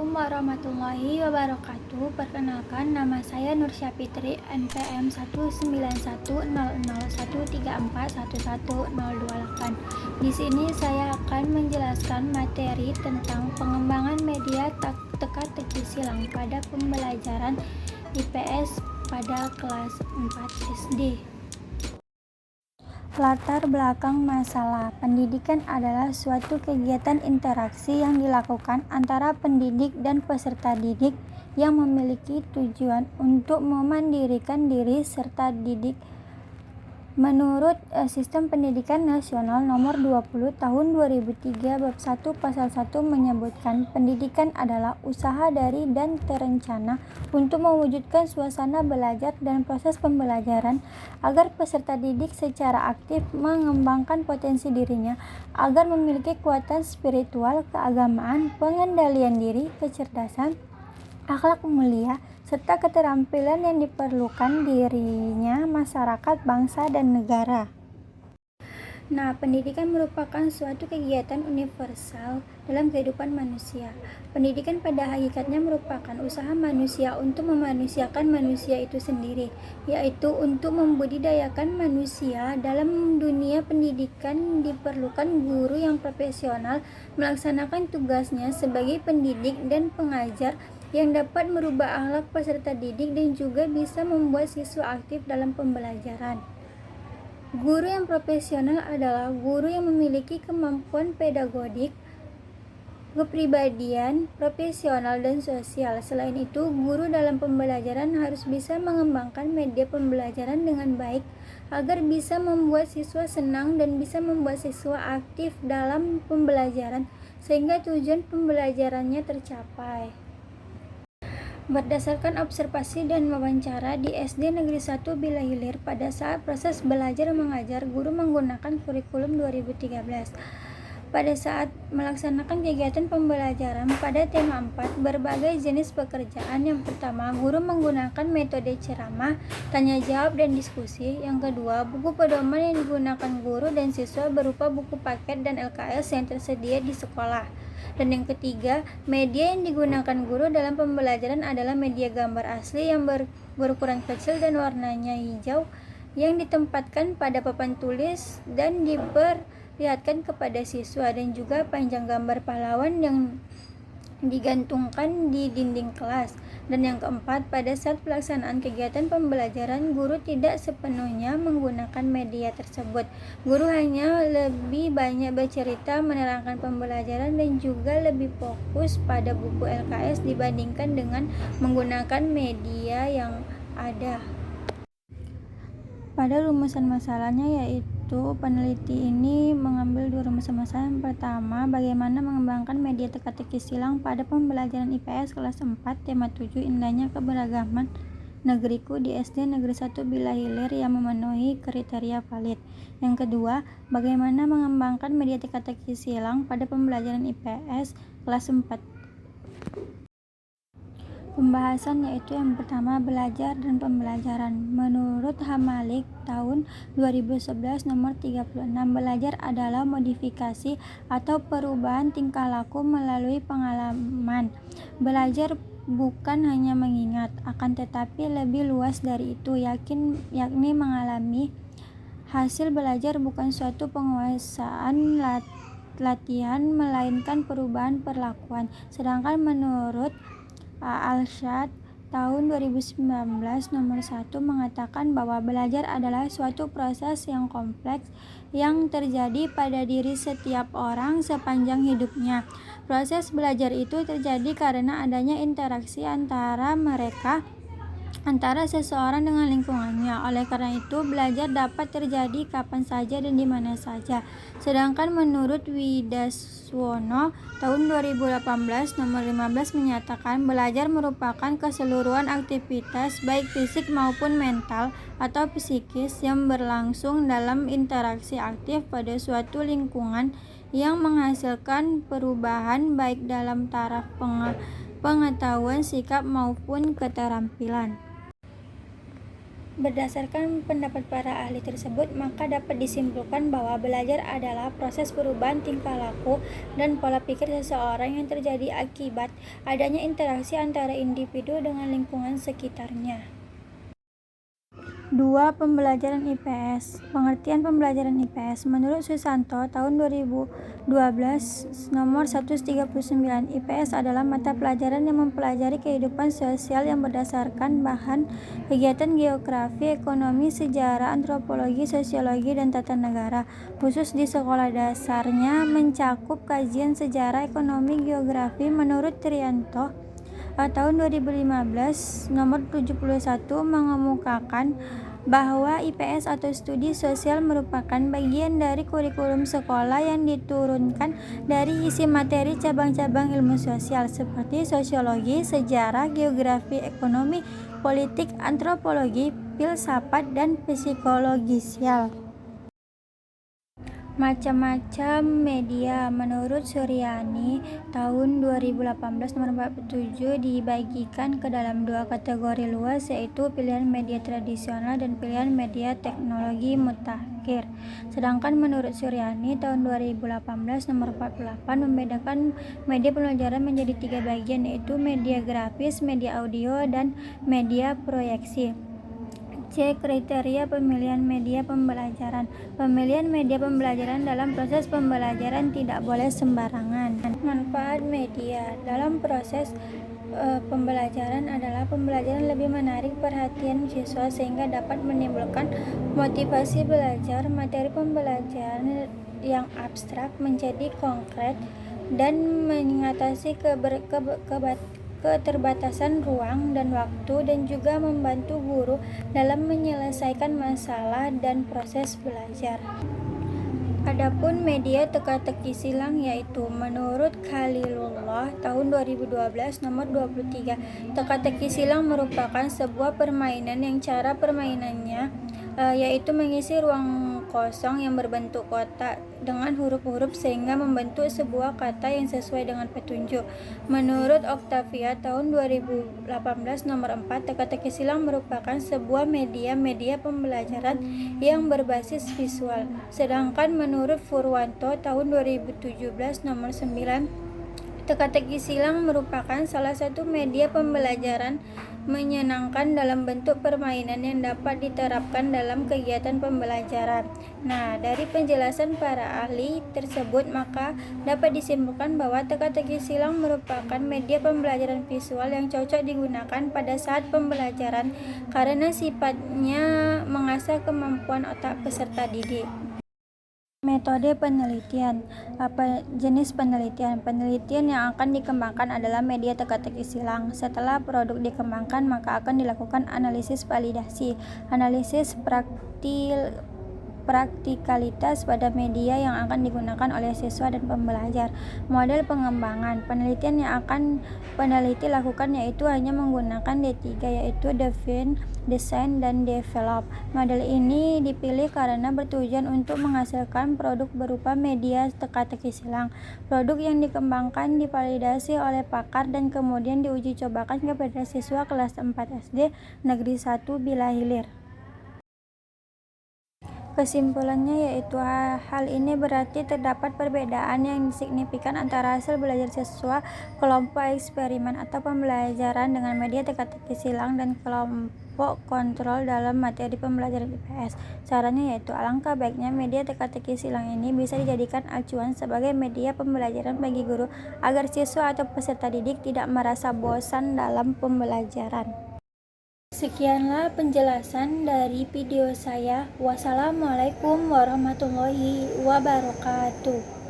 Assalamualaikum warahmatullahi wabarakatuh. Perkenalkan, nama saya Nur Syafitri, NPM 1910013411028. Di sini saya akan menjelaskan materi tentang pengembangan media teka-teki silang pada pembelajaran IPS pada kelas 4 SD. Latar belakang masalah pendidikan adalah suatu kegiatan interaksi yang dilakukan antara pendidik dan peserta didik yang memiliki tujuan untuk memandirikan diri serta didik. Menurut Sistem Pendidikan Nasional Nomor 20 Tahun 2003 Bab 1 Pasal 1 menyebutkan pendidikan adalah usaha dari dan terencana untuk mewujudkan suasana belajar dan proses pembelajaran agar peserta didik secara aktif mengembangkan potensi dirinya agar memiliki kekuatan spiritual, keagamaan, pengendalian diri, kecerdasan, akhlak mulia, serta keterampilan yang diperlukan dirinya, masyarakat, bangsa, dan negara. Pendidikan merupakan suatu kegiatan universal dalam kehidupan manusia. Pendidikan pada hakikatnya merupakan usaha manusia untuk memanusiakan manusia itu sendiri, yaitu untuk membudidayakan manusia. Dalam dunia pendidikan diperlukan guru yang profesional melaksanakan tugasnya sebagai pendidik dan pengajar yang dapat merubah akhlak peserta didik dan juga bisa membuat siswa aktif dalam pembelajaran. Guru yang profesional adalah guru yang memiliki kemampuan pedagodik, kepribadian, profesional, dan sosial. Selain itu, guru dalam pembelajaran harus bisa mengembangkan media pembelajaran dengan baik agar bisa membuat siswa senang dan bisa membuat siswa aktif dalam pembelajaran sehingga tujuan pembelajarannya tercapai. Berdasarkan observasi dan wawancara di SD Negeri 1 Bilahilir, pada saat proses belajar mengajar, guru menggunakan kurikulum 2013. Pada saat melaksanakan kegiatan pembelajaran pada tema 4, berbagai jenis pekerjaan. Yang pertama, guru menggunakan metode ceramah, tanya jawab, dan diskusi. Yang kedua, buku pedoman yang digunakan guru dan siswa berupa buku paket dan LKS yang tersedia di sekolah. Dan yang ketiga, media yang digunakan guru dalam pembelajaran adalah media gambar asli yang berukuran kecil dan warnanya hijau yang ditempatkan pada papan tulis dan diperlihatkan kepada siswa, dan juga panjang gambar pahlawan yang digantungkan di dinding kelas. Dan yang keempat, pada saat pelaksanaan kegiatan pembelajaran, guru tidak sepenuhnya menggunakan media tersebut. Guru hanya lebih banyak bercerita, menerangkan pembelajaran, dan juga lebih fokus pada buku LKS dibandingkan dengan menggunakan media yang ada. Pada rumusan masalahnya, yaitu peneliti ini mengambil 2 rumusan masalah. Yang pertama, bagaimana mengembangkan media teka-teki silang pada pembelajaran IPS kelas 4, tema 7, indahnya keberagaman negeriku di SD Negeri 1 Bilahilir yang memenuhi kriteria valid. Yang kedua, bagaimana mengembangkan media teka-teki silang pada pembelajaran IPS kelas 4. Pembahasan yaitu yang pertama, belajar dan pembelajaran. Menurut Hamalik tahun 2011 nomor 36, belajar adalah modifikasi atau perubahan tingkah laku melalui pengalaman. Belajar bukan hanya mengingat, akan tetapi lebih luas dari itu, yakni mengalami. Hasil belajar bukan suatu penguasaan latihan, melainkan perubahan perlakuan. Sedangkan menurut Al-Shad tahun 2019 nomor 1 mengatakan bahwa belajar adalah suatu proses yang kompleks yang terjadi pada diri setiap orang sepanjang hidupnya. Proses belajar itu terjadi karena adanya interaksi antara seseorang dengan lingkungannya. Oleh karena itu, belajar dapat terjadi kapan saja dan di mana saja. Sedangkan menurut Widaswono tahun 2018 nomor 15 menyatakan belajar merupakan keseluruhan aktivitas baik fisik maupun mental atau psikis yang berlangsung dalam interaksi aktif pada suatu lingkungan yang menghasilkan perubahan baik dalam taraf pengetahuan, sikap maupun keterampilan. Berdasarkan pendapat para ahli tersebut, maka dapat disimpulkan bahwa belajar adalah proses perubahan tingkah laku dan pola pikir seseorang yang terjadi akibat adanya interaksi antara individu dengan lingkungan sekitarnya. 2. Pembelajaran IPS. Pengertian pembelajaran IPS. Menurut Susanto, tahun 2012, nomor 139, IPS adalah mata pelajaran yang mempelajari kehidupan sosial yang berdasarkan bahan kegiatan geografi, ekonomi, sejarah, antropologi, sosiologi, dan tata negara. Khusus di sekolah dasarnya mencakup kajian sejarah, ekonomi, geografi. Menurut Trianto, tahun 2015 nomor 71 mengemukakan bahwa IPS atau studi sosial merupakan bagian dari kurikulum sekolah yang diturunkan dari isi materi cabang-cabang ilmu sosial seperti sosiologi, sejarah, geografi, ekonomi, politik, antropologi, filsafat, dan psikologi sosial. Macam-macam media. Menurut Suryani, tahun 2018 nomor 47 dibagikan ke dalam dua kategori luas, yaitu pilihan media tradisional dan pilihan media teknologi mutakhir. Sedangkan menurut Suryani, tahun 2018 nomor 48 membedakan media pembelajaran menjadi 3 bagian, yaitu media grafis, media audio, dan media proyeksi. C. Kriteria pemilihan media pembelajaran. Pemilihan media pembelajaran dalam proses pembelajaran tidak boleh sembarangan. Manfaat media dalam proses pembelajaran adalah pembelajaran lebih menarik perhatian siswa sehingga dapat menimbulkan motivasi belajar. Materi pembelajaran yang abstrak menjadi konkret dan mengatasi keterbatasan ruang dan waktu, dan juga membantu guru dalam menyelesaikan masalah dan proses belajar. Adapun media teka-teki silang, yaitu menurut Khalilullah tahun 2012 nomor 23, teka-teki silang merupakan sebuah permainan yang cara permainannya yaitu mengisi ruang kosong yang berbentuk kotak dengan huruf-huruf sehingga membentuk sebuah kata yang sesuai dengan petunjuk. Menurut Octavia tahun 2018 nomor 4, teka-teki silang merupakan sebuah media pembelajaran yang berbasis visual. Sedangkan menurut Purwanto tahun 2017 nomor 9, teka-teki silang merupakan salah satu media pembelajaran menyenangkan dalam bentuk permainan yang dapat diterapkan dalam kegiatan pembelajaran. Nah, dari penjelasan para ahli tersebut, maka dapat disimpulkan bahwa teka-teki silang merupakan media pembelajaran visual yang cocok digunakan pada saat pembelajaran karena sifatnya mengasah kemampuan otak peserta didik. Metode penelitian. Jenis penelitian. Penelitian yang akan dikembangkan adalah media teka-teki silang. Setelah produk dikembangkan, maka akan dilakukan analisis validasi, analisis praktikalitas pada media yang akan digunakan oleh siswa dan pembelajar. Model pengembangan. Penelitian yang akan peneliti lakukan yaitu hanya menggunakan D3, yaitu define, design, dan develop. Model ini dipilih karena bertujuan untuk menghasilkan produk berupa media teka-teki silang. Produk yang dikembangkan divalidasi oleh pakar dan kemudian diuji cobakan kepada siswa kelas 4 SD Negeri 1 bila hilir. Kesimpulannya yaitu hal ini berarti terdapat perbedaan yang signifikan antara hasil belajar siswa kelompok eksperimen atau pembelajaran dengan media teka-teki silang dan kelompok kontrol dalam materi pembelajaran IPS. Caranya yaitu alangkah baiknya media teka-teki silang ini bisa dijadikan acuan sebagai media pembelajaran bagi guru agar siswa atau peserta didik tidak merasa bosan dalam pembelajaran. Sekianlah penjelasan dari video saya. Wassalamualaikum warahmatullahi wabarakatuh.